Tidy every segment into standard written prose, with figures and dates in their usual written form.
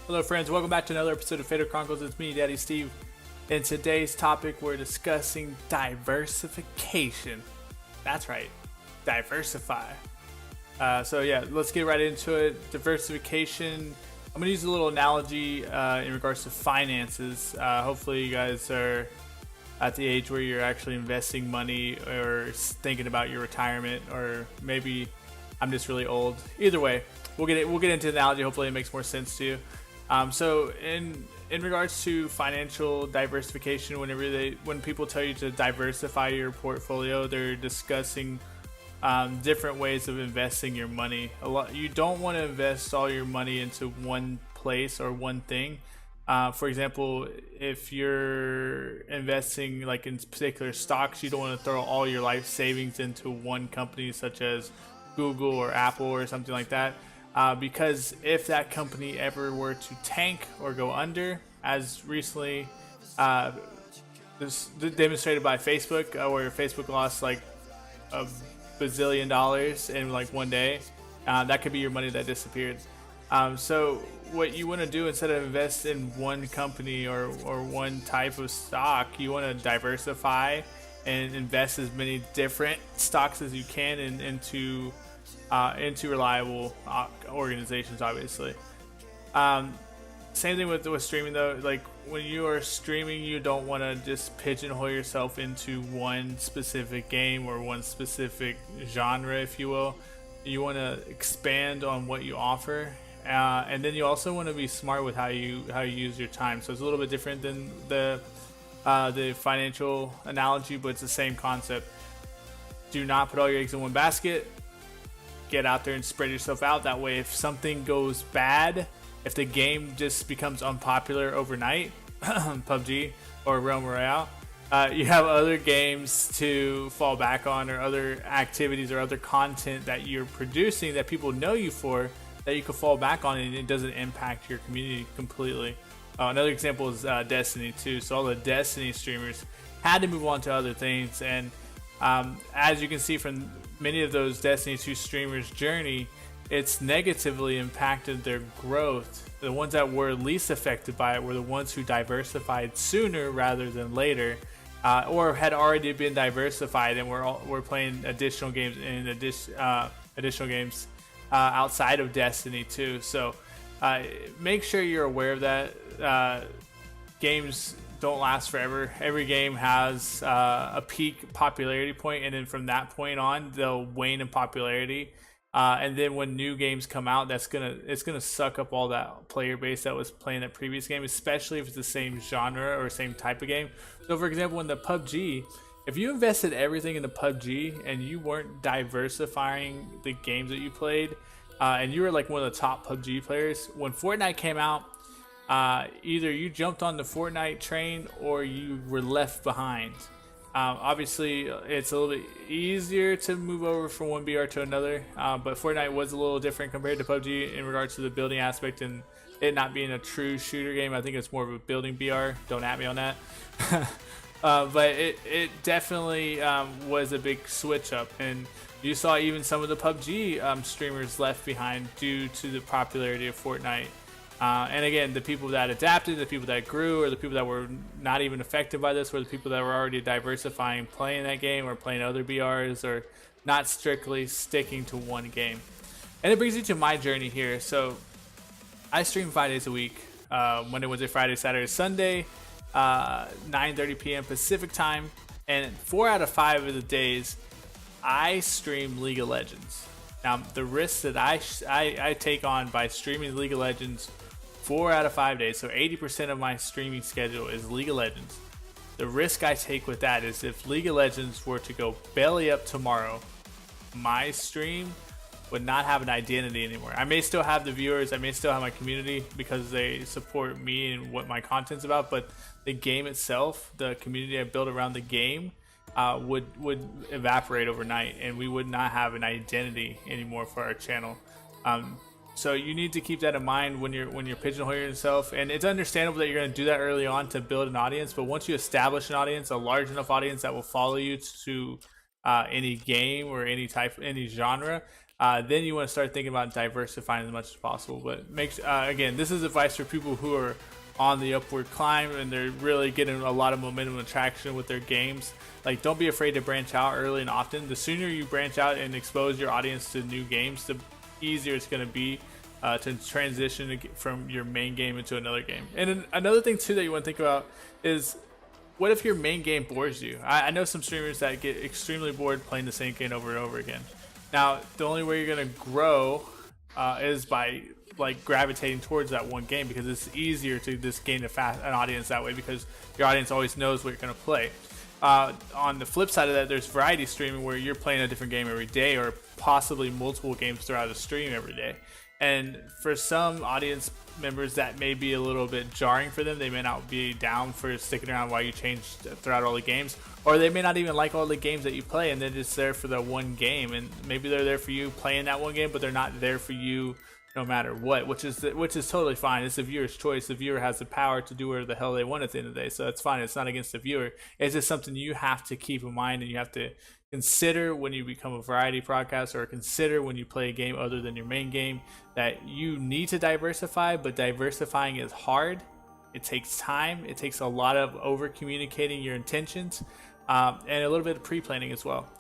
Hello friends, welcome back to another episode of Chronicles. It's me, Daddy Steve. In today's topic, we're discussing diversification. That's right, diversify. So yeah, let's get right into it. Diversification. I'm gonna use a little analogy in regards to finances. Hopefully you guys are at the age where you're actually investing money or thinking about your retirement, or maybe I'm just really old. Either way, we'll get into the analogy. Hopefully it makes more sense to you. So in regards to financial diversification, when people tell you to diversify your portfolio, they're discussing different ways of investing your money. You don't want to invest all your money into one place or one thing. For example, if you're investing like in particular stocks, you don't want to throw all your life savings into one company such as Google or Apple or something like that. Because if that company ever were to tank or go under, as recently this demonstrated by Facebook, where Facebook lost like a bazillion dollars in like one day, that could be your money that disappeared. So what you want to do, instead of invest in one company or one type of stock, you want to diversify and invest as many different stocks as you can into reliable organizations, obviously. Same thing with streaming though. Like when you are streaming, you don't want to just pigeonhole yourself into one specific game or one specific genre, if you will. You want to expand on what you offer, and then you also want to be smart with how you use your time. So it's a little bit different than the financial analogy, but it's the same concept. Do not put all your eggs in one basket. Get out there and spread yourself out. That way, if something goes bad, if the game just becomes unpopular overnight, PUBG or Realm Royale, you have other games to fall back on, or other activities or other content that you're producing that people know you for, that you can fall back on, and it doesn't impact your community completely. Another example is Destiny 2. So all the Destiny streamers had to move on to other things, and as you can see from many of those Destiny 2 streamers' journey, it's negatively impacted their growth. The ones that were least affected by it were the ones who diversified sooner rather than later, or had already been diversified and were playing additional games outside of Destiny 2. So make sure you're aware of that. Games don't last forever. Every game has a peak popularity point, and then from that point on, they'll wane in popularity. And then when new games come out, it's gonna suck up all that player base that was playing that previous game, especially if it's the same genre or same type of game. So, for example, in the PUBG, if you invested everything into PUBG and you weren't diversifying the games that you played, and you were like one of the top PUBG players, when Fortnite came out, either you jumped on the Fortnite train or you were left behind. Obviously, it's a little bit easier to move over from one BR to another, but Fortnite was a little different compared to PUBG in regards to the building aspect and it not being a true shooter game. I think it's more of a building BR. Don't at me on that. But it definitely was a big switch up, and you saw even some of the PUBG streamers left behind due to the popularity of Fortnite. And again, the people that adapted, the people that grew, or the people that were not even affected by this were the people that were already diversifying, playing that game or playing other BRs, or not strictly sticking to one game. And it brings you to my journey here. So I stream 5 days a week, Monday, Wednesday, Friday, Saturday, Sunday, 9:30 p.m. Pacific time, and 4 out of 5 of the days I stream League of Legends. Now, the risks that I take on by streaming League of Legends 4 out of 5 days, so 80% of my streaming schedule is League of Legends. The risk I take with that is if League of Legends were to go belly up tomorrow, my stream would not have an identity anymore. I may still have the viewers, I may still have my community because they support me and what my content's about, but the game itself, the community I built around the game, would evaporate overnight, and we would not have an identity anymore for our channel. So you need to keep that in mind when you're pigeonholing yourself. And it's understandable that you're going to do that early on to build an audience, but once you establish an audience, a large enough audience that will follow you to any game or any genre, then you want to start thinking about diversifying as much as possible. But again, this is advice for people who are on the upward climb and they're really getting a lot of momentum and traction with their games. Like, don't be afraid to branch out early and often. The sooner you branch out and expose your audience to new games, the easier it's going to be to transition from your main game into another game. And another thing too that you want to think about is, what if your main game bores you? I know some streamers that get extremely bored playing the same game over and over again. Now, the only way you're gonna grow is by like gravitating towards that one game, because it's easier to just gain an audience that way, because your audience always knows what you're gonna play. On the flip side of that, there's variety streaming, where you're playing a different game every day, or possibly multiple games throughout a stream every day. And for some audience members, that may be a little bit jarring for them. They may not be down for sticking around while you change throughout all the games, or they may not even like all the games that you play, and they're just there for the one game. And maybe they're there for you playing that one game, but they're not there for you no matter what, which is totally fine. It's the viewer's choice. The viewer has the power to do whatever the hell they want at the end of the day, so that's fine. It's not against the viewer. It's just something you have to keep in mind, and you have to consider when you become a variety broadcaster, or consider when you play a game other than your main game, that you need to diversify. But diversifying is hard. It takes time. It takes a lot of over communicating your intentions, and a little bit of pre-planning as well.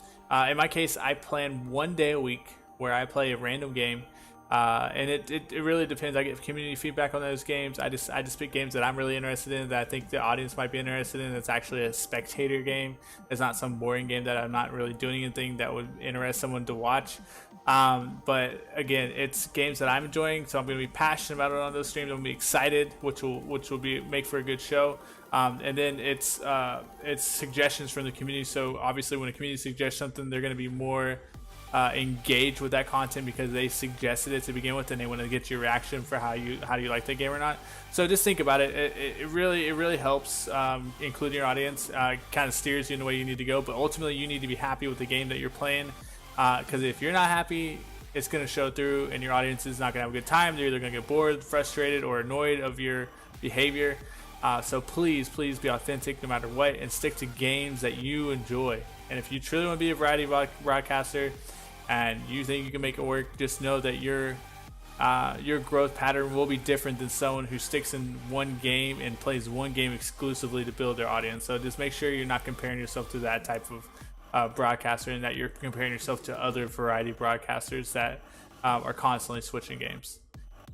In my case, I plan 1 day a week where I play a random game. And it really depends. I get community feedback on those games. I just pick games that I'm really interested in, that I think the audience might be interested in. It's actually a spectator game. It's not some boring game that I'm not really doing anything that would interest someone to watch. But again, it's games that I'm enjoying, so I'm going to be passionate about it on those streams. I'm going to be excited, which will make for a good show. And then it's suggestions from the community. So obviously, when a community suggests something, they're going to be more engage with that content because they suggested it to begin with, and they want to get your reaction for how you like the game or not. So just think about it. It really helps including your audience. Kind of steers you in the way you need to go, but ultimately you need to be happy with the game that you're playing, because if you're not happy, it's going to show through, and your audience is not going to have a good time. They're either going to get bored, frustrated, or annoyed of your behavior. So please be authentic no matter what, and stick to games that you enjoy. And if you truly want to be a variety broadcaster and you think you can make it work, just know that your growth pattern will be different than someone who sticks in one game and plays one game exclusively to build their audience. So just make sure you're not comparing yourself to that type of broadcaster, and that you're comparing yourself to other variety broadcasters that are constantly switching games.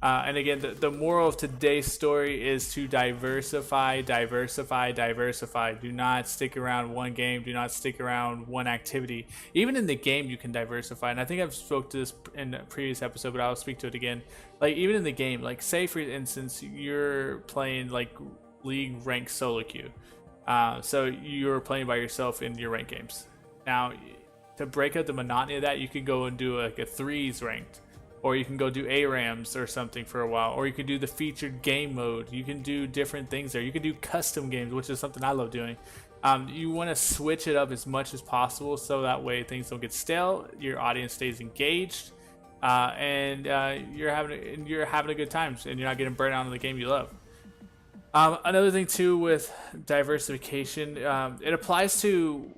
And again, the moral of today's story is to diversify. Do not stick around one game. Do not stick around one activity. Even in the game, you can diversify. And I think I've spoke to this in a previous episode, but I'll speak to it again. Like, even in the game, like, say for instance, you're playing like League ranked solo queue. So you're playing by yourself in your ranked games. Now, to break up the monotony of that, you could go and do like a threes ranked. Or you can go do ARAMs or something for a while. Or you can do the featured game mode. You can do different things there. You can do custom games, which is something I love doing. You want to switch it up as much as possible, so that way things don't get stale. Your audience stays engaged, and you're having a good time, and you're not getting burnt out on the game you love. Another thing too with diversification, it applies to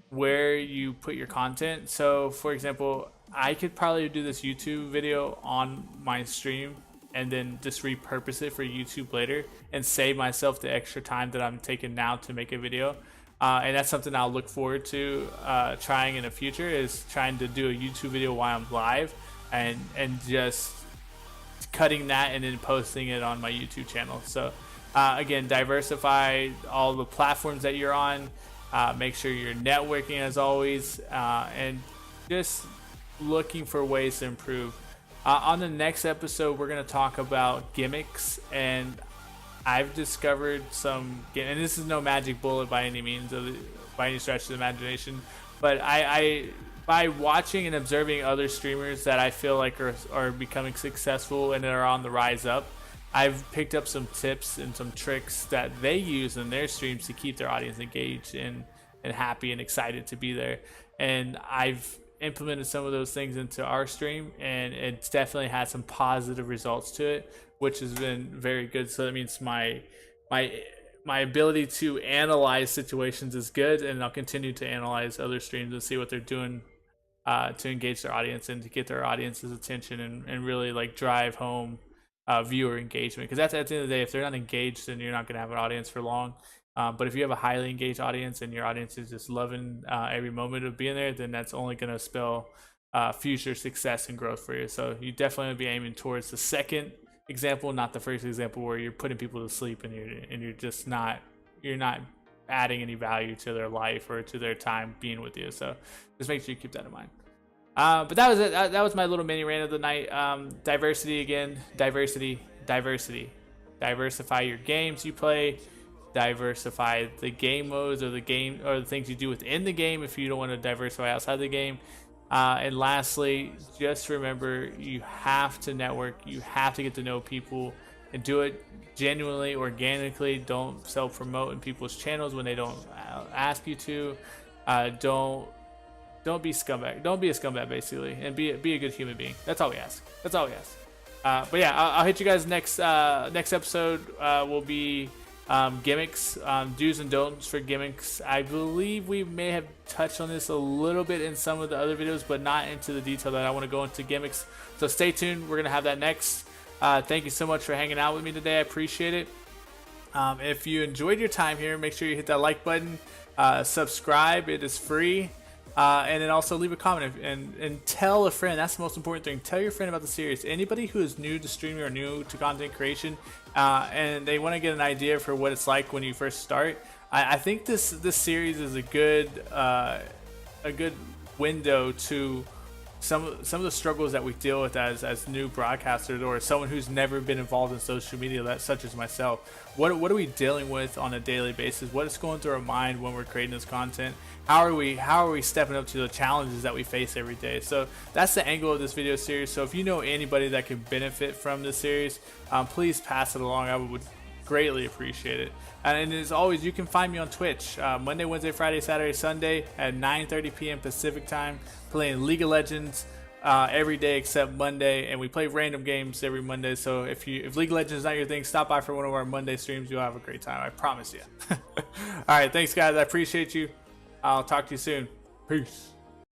where you put your content. So, for example, I could probably do this YouTube video on my stream and then just repurpose it for YouTube later and save myself the extra time that I'm taking now to make a video. And that's something I'll look forward to trying in the future, is trying to do a YouTube video while I'm live and just cutting that and then posting it on my YouTube channel. So again, diversify all the platforms that you're on. Make sure you're networking as always, and just looking for ways to improve. On the next episode, we're going to talk about gimmicks, and I've discovered some, and this is no magic bullet by any means, by any stretch of the imagination, but I by watching and observing other streamers that I feel like are becoming successful and are on the rise up, I've picked up some tips and some tricks that they use in their streams to keep their audience engaged and happy and excited to be there. And I've implemented some of those things into our stream, and it's definitely had some positive results to it, which has been very good. So that means my ability to analyze situations is good, and I'll continue to analyze other streams and see what they're doing to engage their audience and to get their audience's attention and really like drive home viewer engagement. Because that's at the end of the day, if they're not engaged, then you're not going to have an audience for long. But if you have a highly engaged audience and your audience is just loving every moment of being there, then that's only going to spell future success and growth for you. So you definitely want to be aiming towards the second example, not the first example where you're putting people to sleep and you're just not adding any value to their life or to their time being with you. So just make sure you keep that in mind. But that was it. That was my little mini rant of the night. Diversity again. Diversity. Diversify your games you play. Diversify the game modes or the things you do within the game if you don't want to diversify outside the game. And lastly, just remember, you have to network. You have to get to know people and do it genuinely, organically. Don't self-promote in people's channels when they don't ask you to. Don't be scumbag. Don't be a scumbag, basically, and be a good human being. That's all we ask. But yeah, I'll hit you guys next episode. Will be gimmicks, do's and don'ts for gimmicks. I believe we may have touched on this a little bit in some of the other videos, but not into the detail that I want to go into gimmicks. So stay tuned. We're gonna have that next. Thank you so much for hanging out with me today. I appreciate it. If you enjoyed your time here, make sure you hit that like button, subscribe. It is free. And then also leave a comment and tell a friend. That's the most important thing. Tell your friend about the series. Anybody who is new to streaming or new to content creation, and they want to get an idea for what it's like when you first start, I think this series is a good window to some of the struggles that we deal with as new broadcasters or someone who's never been involved in social media, such as myself. What are we dealing with on a daily basis? What is going through our mind when we're creating this content? How are we stepping up to the challenges that we face every day? So that's the angle of this video series. So if you know anybody that could benefit from this series, please pass it along. I would greatly appreciate it. And as always, you can find me on Twitch Monday, Wednesday, Friday, Saturday, Sunday at 9:30 p.m. Pacific time, playing League of Legends every day except Monday, and we play random games every Monday. So if League of Legends is not your thing, stop by for one of our Monday streams. You'll have a great time, I promise you. All right, thanks guys, I appreciate you. I'll talk to you soon. Peace.